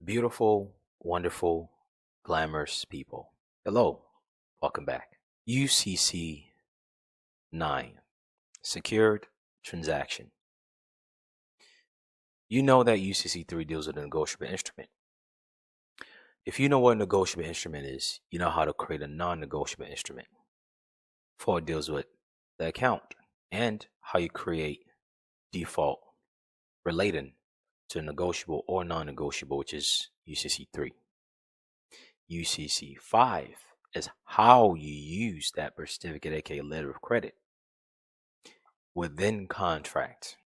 Beautiful, wonderful, glamorous people. Hello, welcome back. UCC 9, Secured Transaction. You know that UCC 3 deals with a negotiable instrument. If you know what a negotiable instrument is, you know how to create a non-negotiable instrument. 4 deals with the account and how you create default relating to negotiable or non-negotiable, which is UCC 3. UCC 5 is how you use that birth certificate, aka letter of credit, within contract.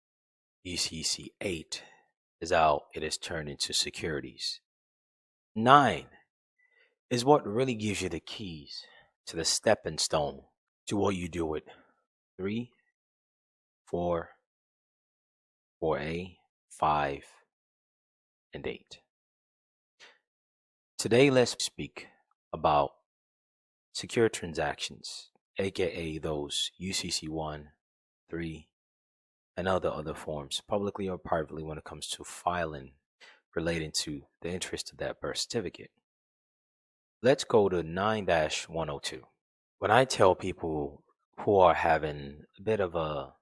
UCC 8 is how it is turned into securities. 9 is what really gives you the keys to the stepping stone to what you do with 3, 4, 4A, 5, and 8. Today, let's speak about secure transactions, aka those UCC 1, 3, and other forms, publicly or privately, when it comes to filing relating to the interest of that birth certificate. Let's go to 9-102. When I tell people who are having a bit of a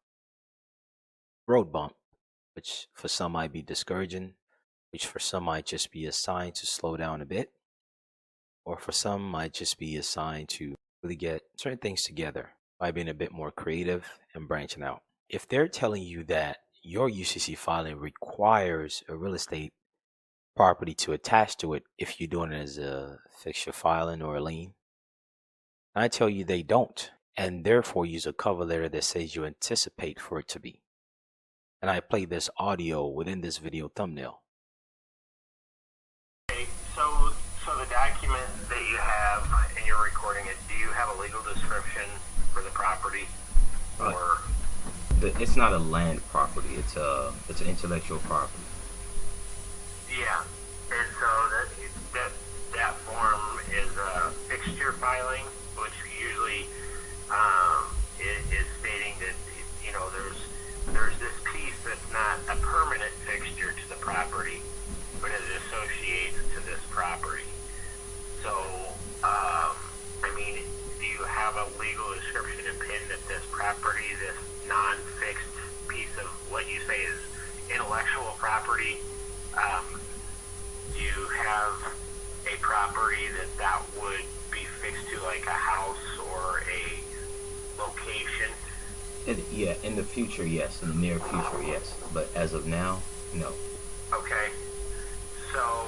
road bump, which for some might be discouraging, which for some might just be a sign to slow down a bit, or for some might just be a sign to really get certain things together by being a bit more creative and branching out. If they're telling you that your UCC filing requires a real estate property to attach to it if you're doing it as a fixture filing or a lien, I tell you they don't, and therefore use a cover letter that says you anticipate for it to be. And I play this audio within this video thumbnail. Okay, so the document that you have and you're recording it, do you have a legal description for the property? Or it's not a land property, it's an intellectual property. yeah, and so that form is a fixture filing, which usually is stating that there's this piece that's not a permanent fixture to the property, but it associates to this property. So, do you have a legal description and pin that this property, this non-fixed piece of what you say is intellectual property, do you have a property that would be fixed to, like a house or a location? In the future, yes. In the near future, yes. But as of now, no. Okay. So,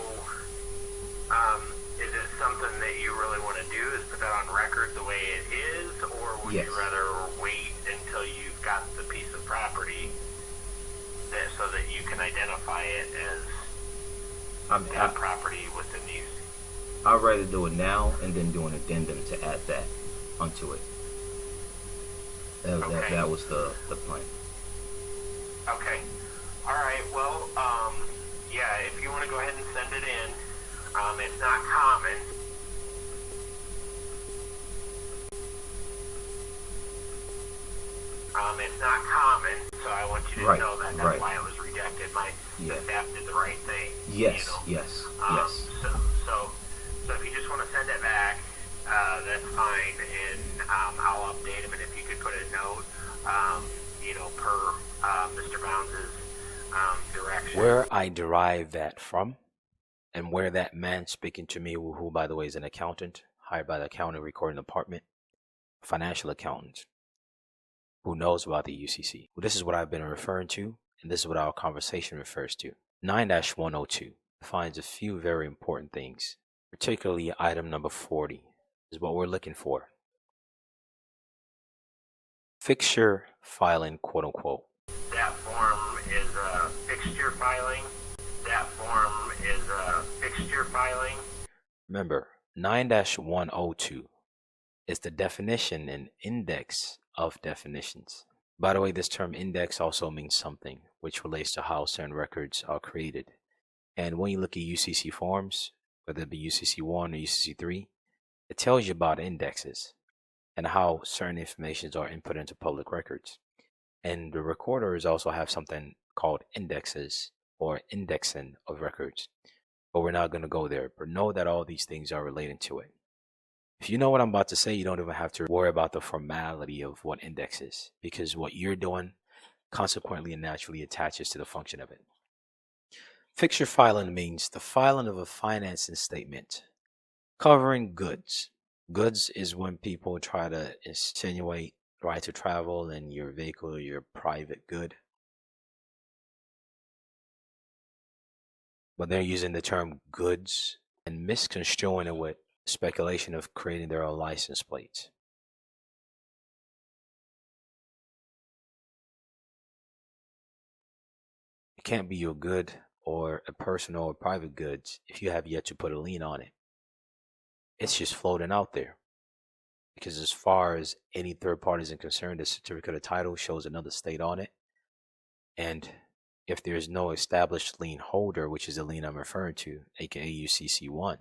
is it something that you really want to do, is put that on record the way it is, or would Yes. you rather wait until you've got the piece of property so that you can identify it as that property within the UCC? I'd rather do it now and then do an addendum to add that onto it. That was the plan. Okay. All right. Well, yeah, if you want to go ahead and send it in, it's not common. It's not common, so I want you to know that. That's why it was rejected. The staff did the right thing. Yes, yes. So if you just want to send it back, that's fine, and I'll update them. And if you could put a note, per Mr. Bounds' direction. Where I derive that from, and where that man speaking to me, who by the way is an accountant, hired by the accounting recording department, financial accountant, who knows about the UCC. Well, this is what I've been referring to, and this is what our conversation refers to. 9-102 defines a few very important things, particularly item number 40 is what we're looking for. Fixture filing, quote unquote. That form is a fixture filing. That form is a fixture filing. Remember, 9-102 is the definition and index of definitions. By the way, this term index also means something, which relates to how certain records are created. And when you look at UCC forms, whether it be UCC 1 or UCC 3, it tells you about indexes and how certain informations are input into public records. And the recorders also have something called indexes or indexing of records, but we're not going to go there. But know that all these things are related to it. If you know what I'm about to say, you don't even have to worry about the formality of what index is, because what you're doing consequently and naturally attaches to the function of it. Fixture filing means the filing of a financing statement covering goods. Goods is when people try to insinuate right to travel in your vehicle or your private good, but they're using the term goods and misconstruing it with speculation of creating their own license plates. It can't be your good or a personal or private goods if you have yet to put a lien on it. It's just floating out there. Because as far as any third party is concerned, the certificate of title shows another state on it. And if there's no established lien holder, which is the lien I'm referring to, aka UCC 1,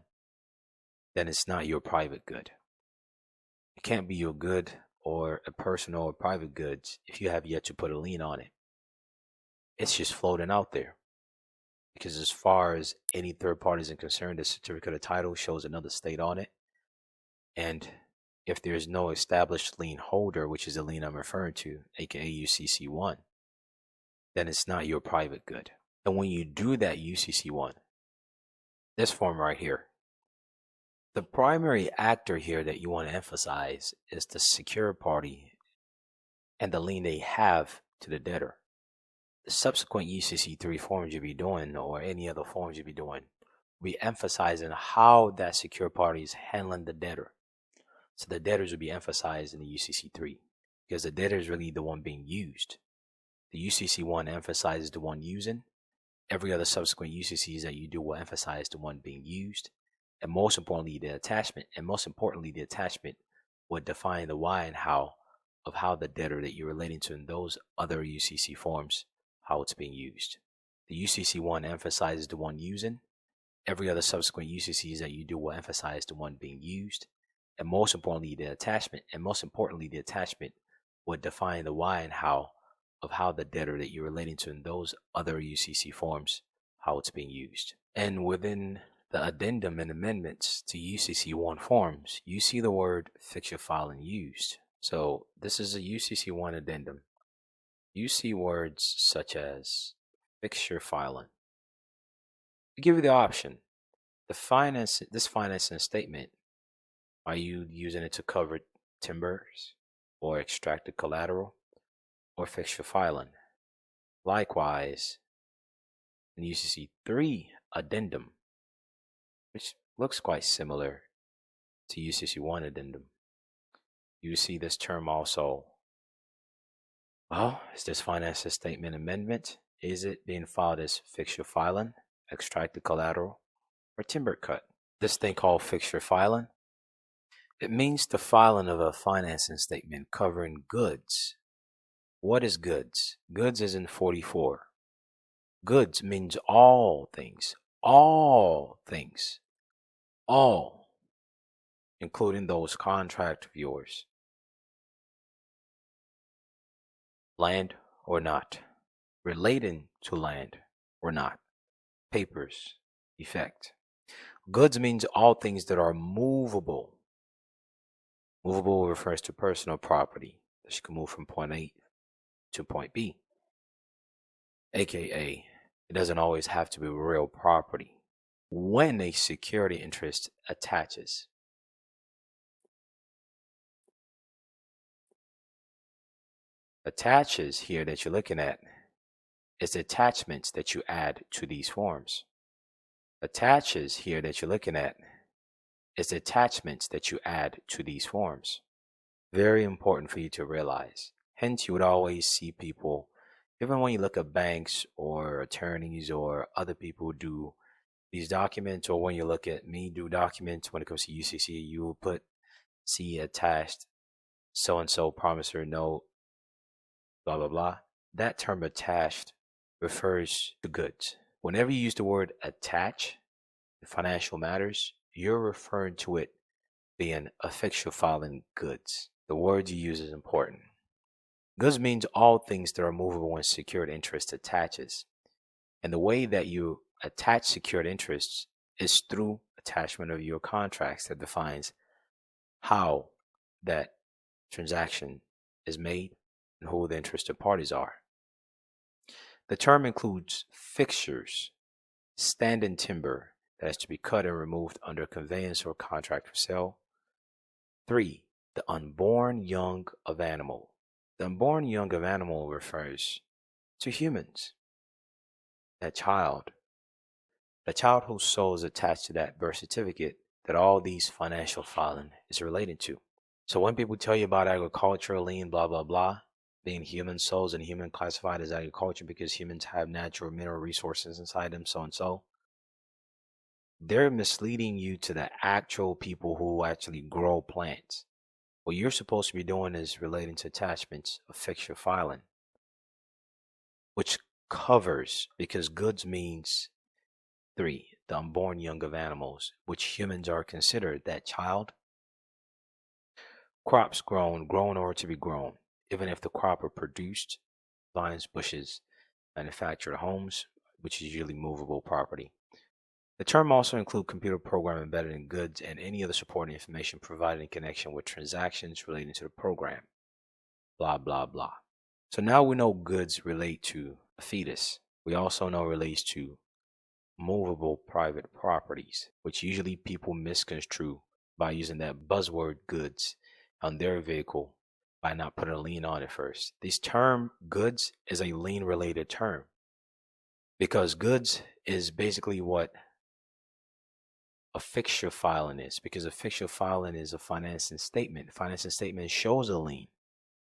then it's not your private good. It can't be your good or a personal or private goods if you have yet to put a lien on it. It's just floating out there. Because as far as any third party is concerned, the certificate of title shows another state on it. And if there's no established lien holder, which is the lien I'm referring to, aka UCC 1, then it's not your private good. And when you do that UCC 1, this form right here, the primary actor here that you want to emphasize is the secured party and the lien they have to the debtor. The subsequent UCC 3 forms you'll be doing, or any other forms you'll be doing, we emphasizing how that secured party is handling the debtor. So the debtors will be emphasized in the UCC 3 because the debtor is really the one being used. The UCC 1 emphasizes the one using. Every other subsequent UCCs that you do will emphasize the one being used. And most importantly, the attachment. And most importantly, the attachment would define the why and how of how the debtor that you're relating to in those other UCC forms, how it's being used. The UCC 1 emphasizes the one using. Every other subsequent UCCs that you do will emphasize the one being used. And most importantly, the attachment. And most importantly, the attachment would define the why and how of how the debtor that you're relating to in those other UCC forms, how it's being used. And within the addendum and amendments to UCC 1 forms, you see the word fixture filing used. So this is a UCC 1 addendum. You see words such as fixture filing. We give you the option. This financing statement, are you using it to cover timbers or extracted collateral or fixture filing? Likewise, in UCC 3 addendum, which looks quite similar to UCC 1 addendum, you see this term also. Well, is this financing statement amendment? Is it being filed as fixture filing, extracted collateral, or timber cut? This thing called fixture filing, it means the filing of a financing statement covering goods. What is goods? Goods is in 44. Goods means all things, all, including those contract of yours. Land or not, relating to land or not, papers, effect. Goods means all things that are movable. Movable refers to personal property that you can move from point A to point B. AKA, it doesn't always have to be real property when a security interest attaches. Attaches here that you're looking at is the attachments that you add to these forms. Attaches here that you're looking at is the attachments that you add to these forms. Very important for you to realize. Hence, you would always see people, even when you look at banks or attorneys or other people who do these documents, or when you look at me do documents when it comes to UCC, you will put see attached so-and-so promissory note, blah, blah, blah. That term attached refers to goods. Whenever you use the word attach in financial matters, you're referring to it being a fixture filing goods. The word you use is important. Goods means all things that are movable when secured interest attaches. And the way that you attach secured interests is through attachment of your contracts that defines how that transaction is made and who the interested parties are. The term includes fixtures, standing timber that is to be cut and removed under conveyance or contract for sale. 3. The unborn young of animal. The unborn young of animal refers to humans. That child whose soul is attached to that birth certificate that all these financial filing is related to. So when people tell you about agriculture, lien, blah, blah, blah, being human souls and human classified as agriculture because humans have natural mineral resources inside them, so and so, they're misleading you to the actual people who actually grow plants. What you're supposed to be doing is relating to attachments of fixture filing, which covers, because goods means 3, the unborn young of animals, which humans are considered that child. Crops grown or to be grown, even if the crop are produced, vines, bushes, manufactured homes, which is usually movable property. The term also includes computer program embedded in goods and any other supporting information provided in connection with transactions relating to the program. Blah, blah, blah. So now we know goods relate to a fetus. We also know it relates to movable private properties, which usually people misconstrue by using that buzzword goods on their vehicle by not putting a lien on it first. This term goods is a lien related term because goods is basically what a fixture filing is, because a fixture filing is a financing statement. A financing statement shows a lien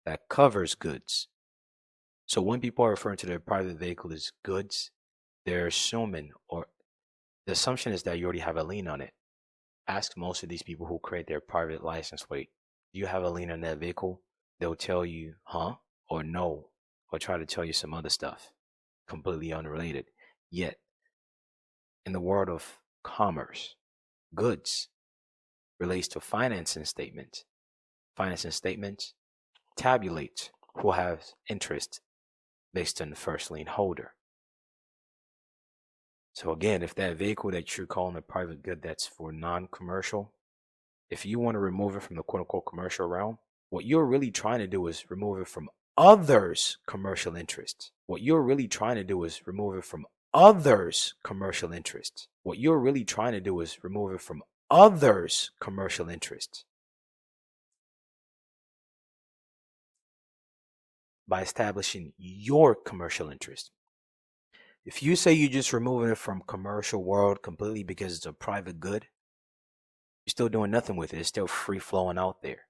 that covers goods. So when people are referring to their private vehicle as goods, they're assuming, or the assumption is that you already have a lien on it. Ask most of these people who create their private license plate, do you have a lien on that vehicle? They'll tell you, huh, or no, or try to tell you some other stuff, completely unrelated. Yet, in the world of commerce, goods relates to financing statements. Financing statements tabulate who has interest based on the first lien holder. So again, if that vehicle that you're calling a private good that's for non-commercial, if you want to remove it from the quote-unquote commercial realm, what you're really trying to do is remove it from others' commercial interests. What you're really trying to do is remove it from others' commercial interests. What you're really trying to do is remove it from others' commercial interests by establishing your commercial interest. If you say you're just removing it from commercial world completely because it's a private good, you're still doing nothing with it. It's still free flowing out there.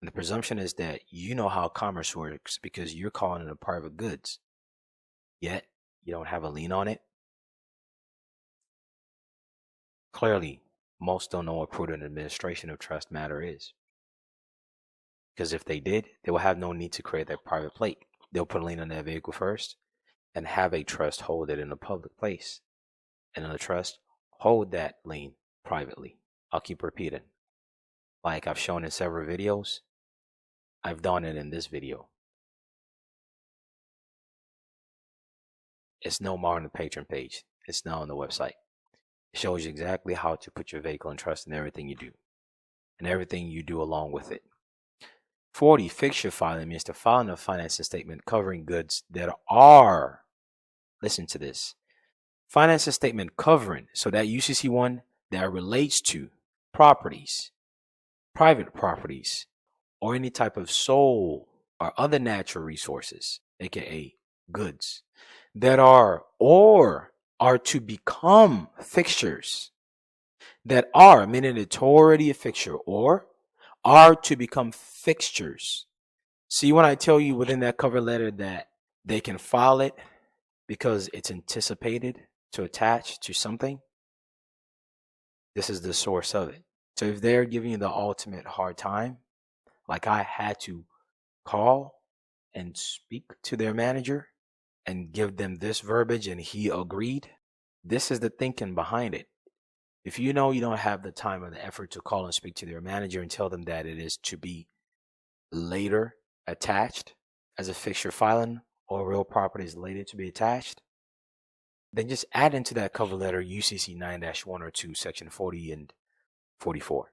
And the presumption is that you know how commerce works because you're calling it a private goods. Yet, you don't have a lien on it. Clearly, most don't know what prudent administration of trust matter is. Because if they did, they will have no need to create that private plate. They'll put a lien on that vehicle first and have a trust hold it in a public place. And in a trust, hold that lien privately. I'll keep repeating. Like I've shown in several videos, I've done it in this video. It's no more on the Patreon page. It's now on the website. It shows you exactly how to put your vehicle in trust in everything you do. And everything you do along with it. 40, fixture filing means the filing of financing statement covering goods that are, listen to this, financing statement covering, so that UCC one that relates to properties, private properties, or any type of soul or other natural resources, aka goods, that are or are to become fixtures, that are, meaning it's already a fixture, or are to become fixtures. See, when I tell you within that cover letter that they can file it because it's anticipated to attach to something, this is the source of it. So if they're giving you the ultimate hard time, like I had to call and speak to their manager and give them this verbiage and he agreed, this is the thinking behind it. If you know you don't have the time or the effort to call and speak to their manager and tell them that it is to be later attached as a fixture filing or real property is later to be attached, then just add into that cover letter UCC 9-1 or 2, section 40 and 44.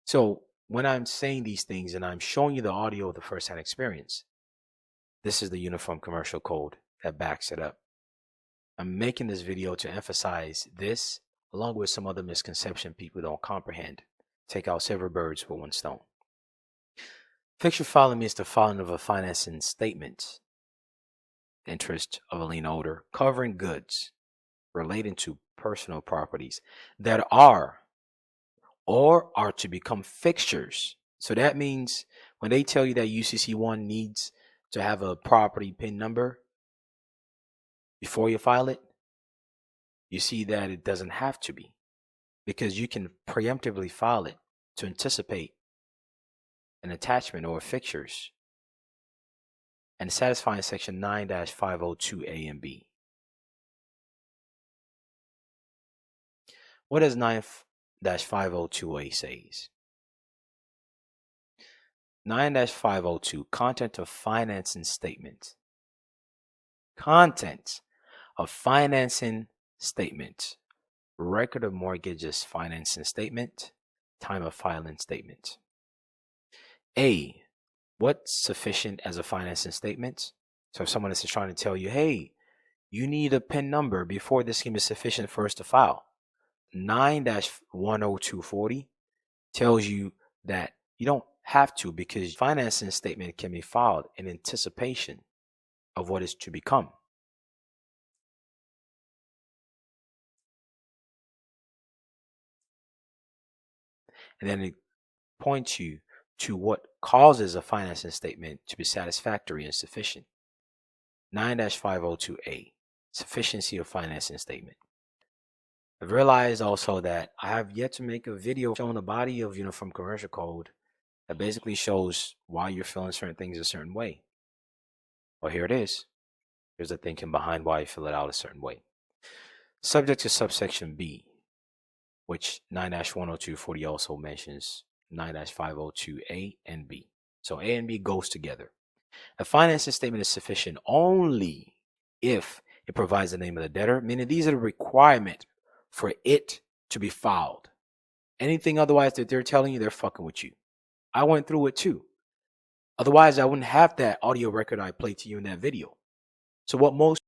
So when I'm saying these things and I'm showing you the audio of the first-hand experience, this is the Uniform Commercial Code that backs it up. I'm making this video to emphasize this, along with some other misconception people don't comprehend. Take out several birds with one stone. Fixture filing means the filing of a financing statement, interest of a lien holder, covering goods relating to personal properties that are or are to become fixtures. So that means when they tell you that UCC 1 needs to have a property PIN number before you file it, you see that it doesn't have to be, because you can preemptively file it to anticipate an attachment or fixtures and satisfying section 9-502A and B. What does 9-502A says? 9-502, content of financing statement. Content of financing statement. Record of mortgages financing statement. Time of filing statement. A, what's sufficient as a financing statement? So if someone is trying to tell you, hey, you need a PIN number before this scheme is sufficient for us to file, 9-10240 tells you that you don't have to, because financing statement can be filed in anticipation of what is to become. And then it points you to what causes a financing statement to be satisfactory and sufficient. 9-502A, sufficiency of financing statement. I've realized also that I have yet to make a video showing the body of Uniform Commercial Code that basically shows why you're feeling certain things a certain way. Well, here it is. Here's the thinking behind why you fill it out a certain way. Subject to subsection B, which 9-10240 also mentions 9-502A and B. So A and B goes together. A financing statement is sufficient only if it provides the name of the debtor, meaning these are the requirement for it to be filed. Anything otherwise that they're telling you, they're fucking with you. I went through it too. Otherwise, I wouldn't have that audio record I played to you in that video. So what most